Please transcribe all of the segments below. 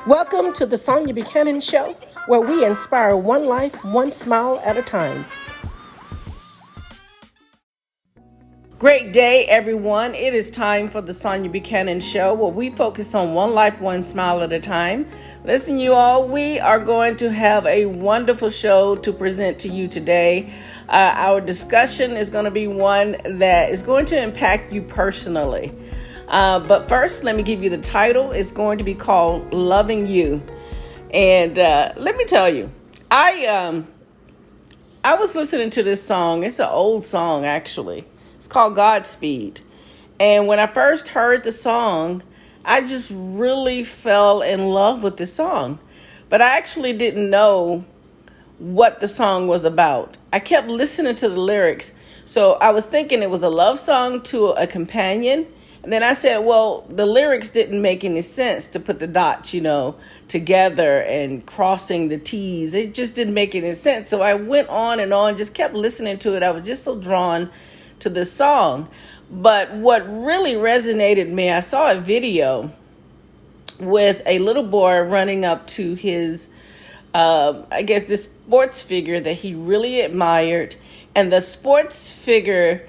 Welcome to the Sonia Buchanan Show, where we inspire one life, one smile at a time. Great day, everyone. It is time for the Sonia Buchanan Show, where we focus on one life, one smile at a time. Listen, you all, we are going to have a wonderful show to present to you today. Our discussion is going to be one that is going to impact you personally. But first, let me give you the title. It's going to be called Loving You. And let me tell you, I was listening to this song. It's an old song, actually. It's called GodSpeed. And when I first heard the song, I just really fell in love with the song. But I actually didn't know what the song was about. I kept listening to the lyrics. So I was thinking it was a love song to a companion. And then I said, well, the lyrics didn't make any sense to put the dots, together and crossing the T's. It just didn't make any sense. So I went on and on, just kept listening to it. I was just so drawn to the song. But what really resonated me, I saw a video with a little boy running up to his, this sports figure that he really admired. And the sports figure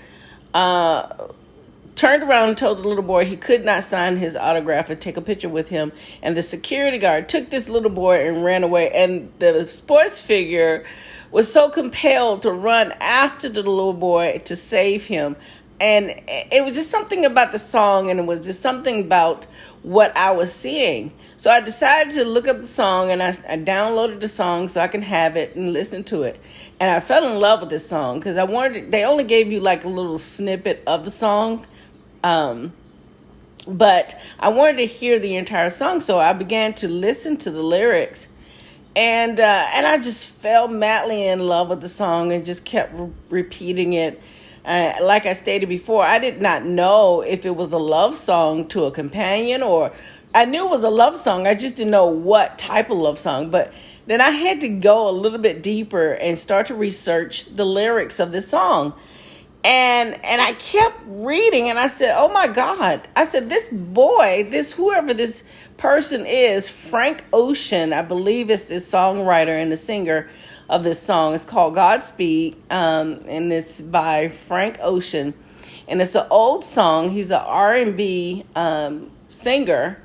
turned around and told the little boy he could not sign his autograph or take a picture with him. And the security guard took this little boy and ran away. And the sports figure was so compelled to run after the little boy to save him. And it was just something about the song, and it was just something about what I was seeing. So I decided to look up the song, and I downloaded the song so I can have it and listen to it. And I fell in love with this song because they only gave you like a little snippet of the song. But I wanted to hear the entire song. So I began to listen to the lyrics. And I just fell madly in love with the song and just kept repeating it. Like I stated before, I did not know if it was a love song to a companion, or I knew it was a love song. I just didn't know what type of love song. But then I had to go a little bit deeper and start to research the lyrics of this song. And I kept reading, and I said, oh my God. I said, this boy, whoever this person is, Frank Ocean, I believe is the songwriter and the singer of this song. It's called GodSpeed, and it's by Frank Ocean. And it's an old song. He's an R&B singer.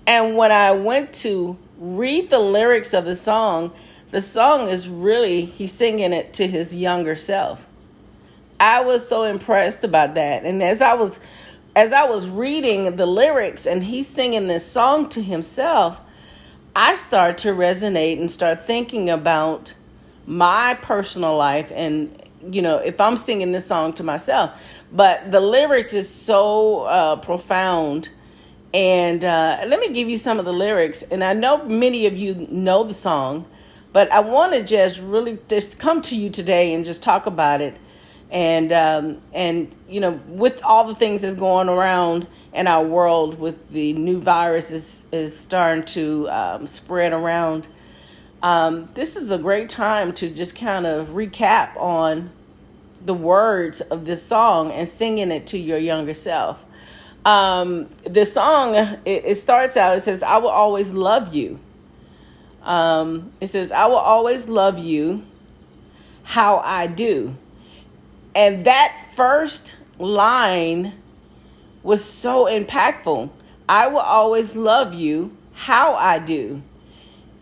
And when I went to read the lyrics of the song is really, he's singing it to his younger self. I was so impressed about that. And as I was reading the lyrics and he's singing this song to himself, I started to resonate and start thinking about my personal life and, if I'm singing this song to myself. But the lyrics is so profound. And let me give you some of the lyrics. And I know many of you know the song, but I want to just come to you today and just talk about it. And with all the things that's going around in our world, with the new virus is starting to spread around, this is a great time to just kind of recap on the words of this song and singing it to your younger self. This song, it starts out, it says, I will always love you. It says, I will always love you how I do. And that first line was so impactful. I will always love you how I do.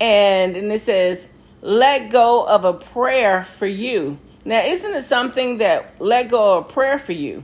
And it says, let go of a prayer for you. Now, isn't it something that let go of a prayer for you?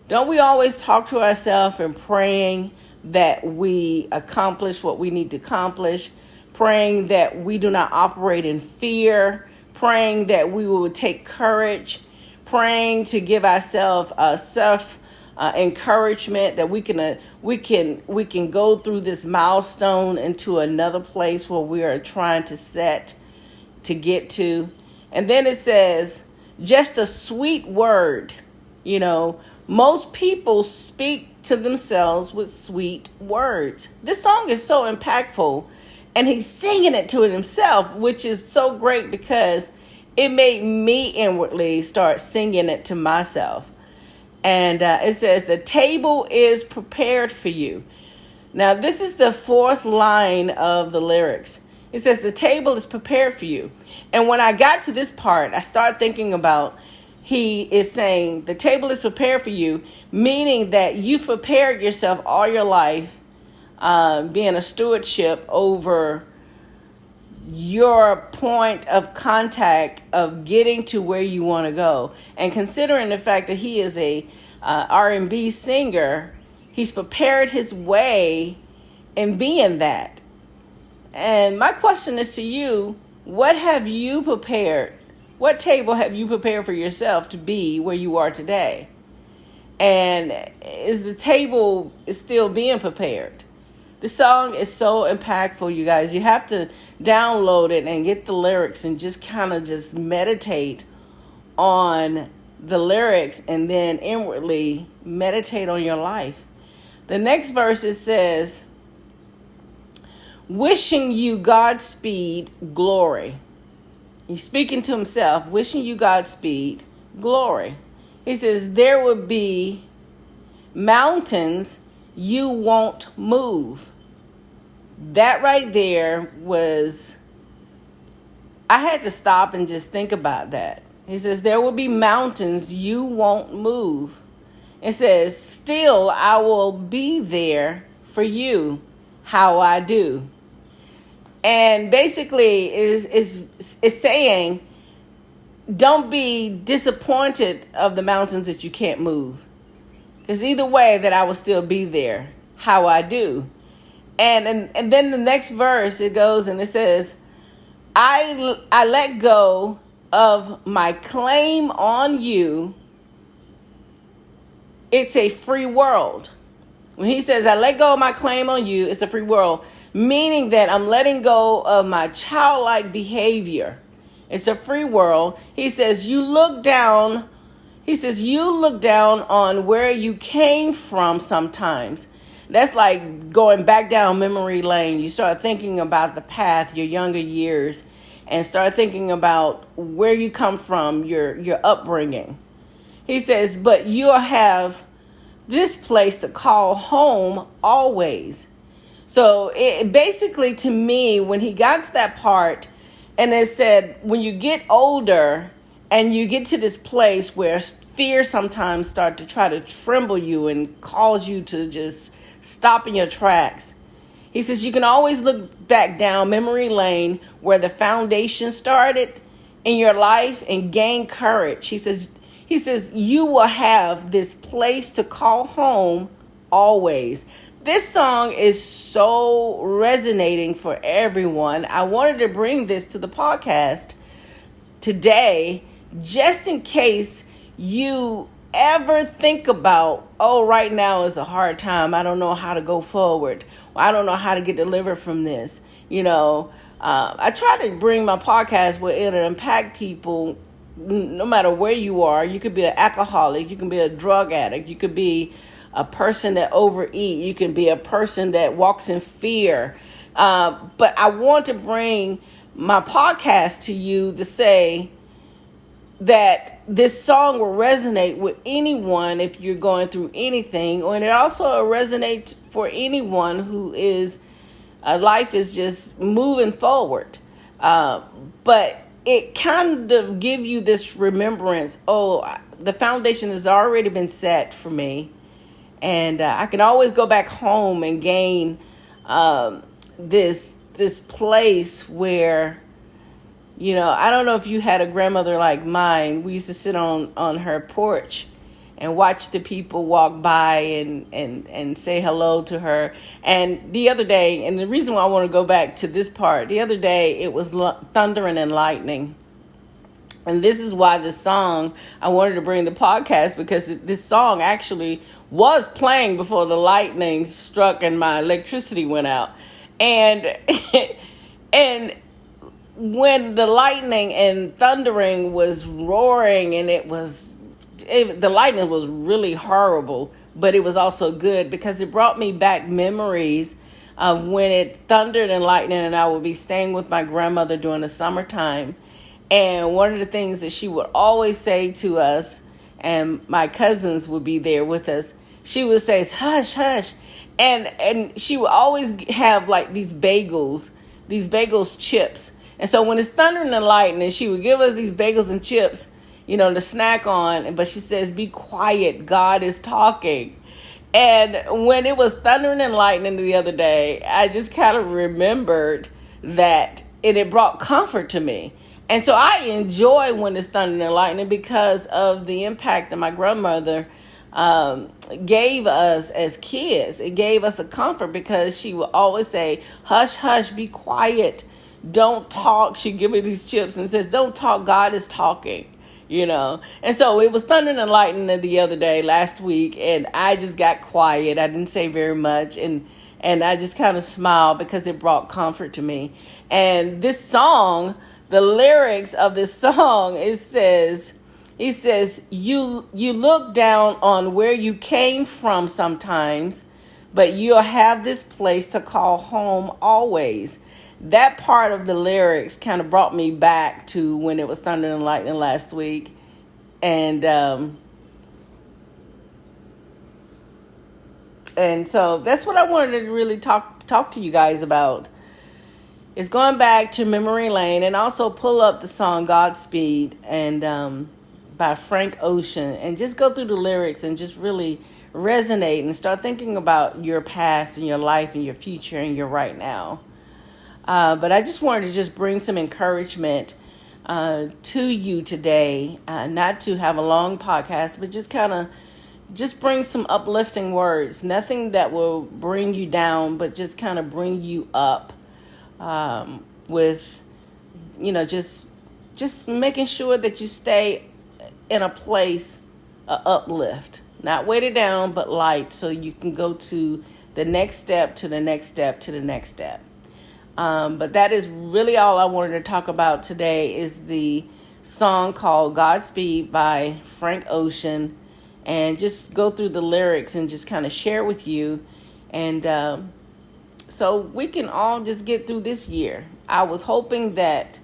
Don't we always talk to ourselves and praying that we accomplish what we need to accomplish, praying that we do not operate in fear, praying that we will take courage, praying to give ourselves self encouragement that we can go through this milestone into another place where we are trying to get to. And then it says, just a sweet word. Most people speak to themselves with sweet words. This song is so impactful, and he's singing it to himself, which is so great because it made me inwardly start singing it to myself. And it says, the table is prepared for you. Now, this is the fourth line of the lyrics. It says, the table is prepared for you. And when I got to this part, I started thinking about, he is saying, the table is prepared for you, meaning that you've prepared yourself all your life, being a stewardship over your point of contact of getting to where you want to go. And considering the fact that he is a R&B singer, he's prepared his way in being that. And my question is to you, what have you prepared? What table have you prepared for yourself to be where you are today? And is the table still being prepared? The song is so impactful, you guys. You have to download it and get the lyrics and just kind of just meditate on the lyrics and then inwardly meditate on your life. The next verse, it says, wishing you Godspeed, glory. He's speaking to himself, wishing you Godspeed, glory. He says, there would be mountains you won't move. That right there was, I had to stop and just think about that. He says, there will be mountains you won't move. It says, still I will be there for you, how I do. And basically is saying, don't be disappointed of the mountains that you can't move. Because either way, that I will still be there, how I do. And then the next verse, it goes and it says, I let go of my claim on you. It's a free world. When he says, I let go of my claim on you, it's a free world. Meaning that I'm letting go of my childlike behavior. It's a free world. He says, you look down on where you came from sometimes. That's like going back down memory lane. You start thinking about the path, your younger years, and start thinking about where you come from, your upbringing. He says, but you'll have this place to call home always. So it basically, to me, when he got to that part and it said, when you get older and you get to this place where fear sometimes start to try to tremble you and cause you to just stop in your tracks. He says, you can always look back down memory lane where the foundation started in your life and gain courage. He says, you will have this place to call home always. This song is so resonating for everyone. I wanted to bring this to the podcast today, just in case you ever think about, oh, right now is a hard time. I don't know how to go forward. I don't know how to get delivered from this. I try to bring my podcast where it'll impact people no matter where you are. You could be an alcoholic. You can be a drug addict. You could be a person that overeat. You can be a person that walks in fear. But I want to bring my podcast to you to say that this song will resonate with anyone if you're going through anything. And it also resonates for anyone who is, life is just moving forward. But it kind of give you this remembrance, the foundation has already been set for me. And I can always go back home and gain this place where, I don't know if you had a grandmother like mine. We used to sit on her porch and watch the people walk by and say hello to her. And the other day, and the reason why I want to go back to this part, the other day it was thundering and lightning. And this is why this song, I wanted to bring the podcast, because this song actually was playing before the lightning struck and my electricity went out. And and when the lightning and thundering was roaring, and the lightning was really horrible, but it was also good because it brought me back memories of when it thundered and lightning, and I would be staying with my grandmother during the summertime. And one of the things that she would always say to us, and my cousins would be there with us, she would say, hush, hush. And she would always have like these bagels chips. And so when it's thundering and lightning, she would give us these bagels and chips, to snack on. But she says, be quiet, God is talking. And when it was thundering and lightning the other day, I just kind of remembered that it brought comfort to me. And so I enjoy when it's thundering and lightning because of the impact that my grandmother gave us as kids. It gave us a comfort because she would always say, hush, hush, be quiet, don't talk. She'd give me these chips and says, don't talk, God is talking, And so it was thundering and lightning the other day, last week, and I just got quiet. I didn't say very much, and I just kind of smiled because it brought comfort to me. And this song, the lyrics of this song, he says, you look down on where you came from sometimes, but you'll have this place to call home always. That part of the lyrics kind of brought me back to when it was thundering and lightning last week. And so that's what I wanted to really talk to you guys about. It's going back to memory lane, and also pull up the song GodSpeed and by Frank Ocean, and just go through the lyrics and just really resonate and start thinking about your past and your life and your future and your right now. But I just wanted to just bring some encouragement to you today, not to have a long podcast, but just bring some uplifting words, nothing that will bring you down, but just kind of bring you up with, just making sure that you stay in a place of uplift, not weighted down, but light, so you can go to the next step, to the next step, to the next step. But that is really all I wanted to talk about today, is the song called GodSpeed by Frank Ocean, and just go through the lyrics and just kind of share with you. And so we can all just get through this year. I was hoping that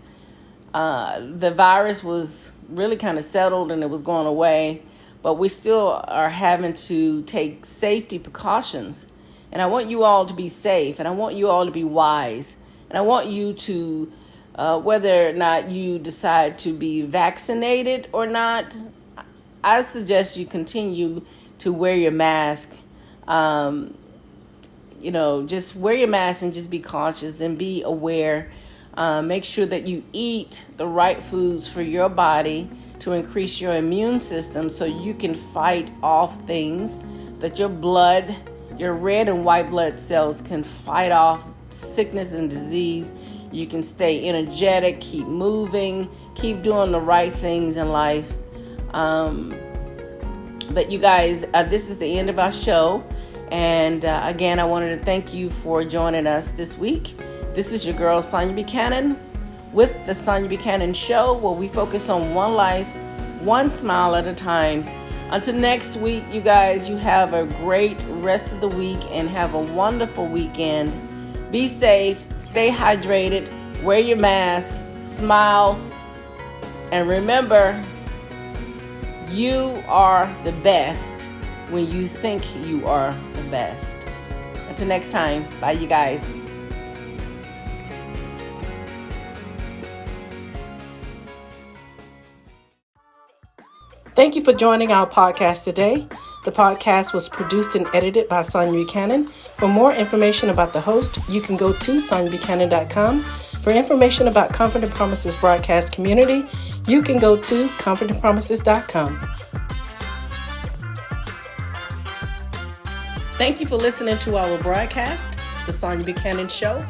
the virus was really kind of settled and it was going away, but we still are having to take safety precautions. And I want you all to be safe, and I want you all to be wise. And I want you to, whether or not you decide to be vaccinated or not, I suggest you continue to wear your mask. Just wear your mask and just be cautious and be aware. Make sure that you eat the right foods for your body to increase your immune system so you can fight off things, that your blood, your red and white blood cells can fight off sickness and disease. You can stay energetic, keep moving, keep doing the right things in life. But you guys, this is the end of our show. And again, I wanted to thank you for joining us this week. This is your girl, Sonia Buchanan, with the Sonia Buchanan Show, where we focus on one life, one smile at a time. Until next week, you guys, you have a great rest of the week and have a wonderful weekend. Be safe, stay hydrated, wear your mask, smile, and remember, you are the best when you think you are the best. Until next time, bye you guys. Thank you for joining our podcast today. The podcast was produced and edited by Sonia Buchanan. For more information about the host, you can go to soniabuchanan.com. For information about Comfort & Promises broadcast community, you can go to comfortandpromises.com. Thank you for listening to our broadcast, The Sonia Buchanan Show,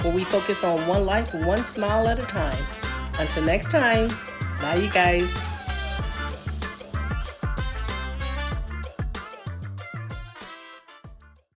where we focus on one life, one smile at a time. Until next time, bye you guys.